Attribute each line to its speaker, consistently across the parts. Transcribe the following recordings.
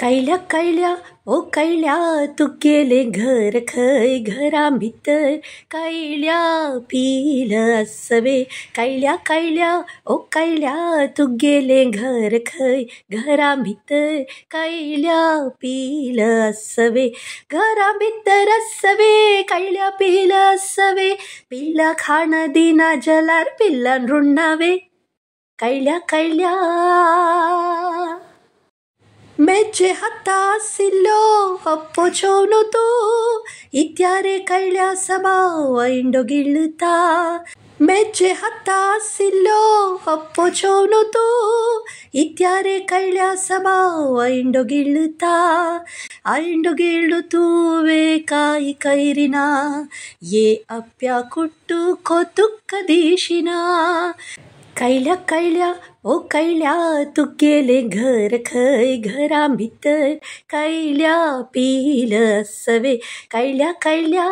Speaker 1: कैल्या कैल्या ओ कैल्या तू गेले घर खय घरा भितर कैल्या पिल असवे कैल्या कैल्या ओ कैल्या तू गेले घर खय घरा भितर कैल्या पिल असवे घरा भितर असवे कैल्या पिल असवे पिल्ला खाण दिना जलार पिल्ला रुणावे कैल्या कैल्या मेचे हतासिलो अप्पो चोनु तू इत्यारे कैल्या सबाव इंडो गिळता मेचे हतासिलो अप्पो चोनु तू इत्यारे कैल्या सबाव इंडो गिळता इंडो गिळु तूवे काई कैरिना ये अप्प्या कुट्टू कोतुक्क दीशिना कैल्या कैल्या ओ कैल्या तू गेले घर खय घरा भितर कैल्या पिल असवे कैल्या कैल्या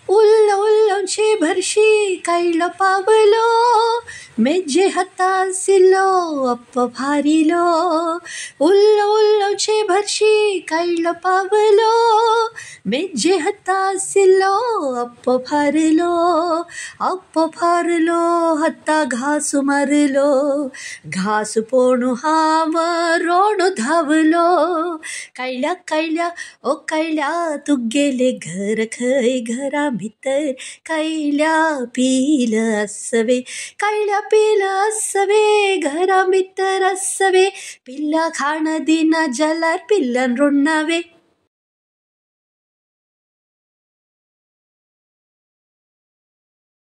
Speaker 1: उल्ल उल्लंशे भरशी कैल पावलो मेजे हतासिलो अप्प भारिलो उल्ल उल्लंशे भरशी कैल पावलो मेजे हतासिलो अप्प भारलो हत्ता घासु मारलो घासु पोणु हाव रोणु धावलो कैल्या कैल्या ओ कैल्या तू गेले घर खय घरा भितर कैल्या पिल असवे कैल्या पिल असवे घरा भितर असवे पिल्ला खाण दिना जलार पिल्लन रुणावे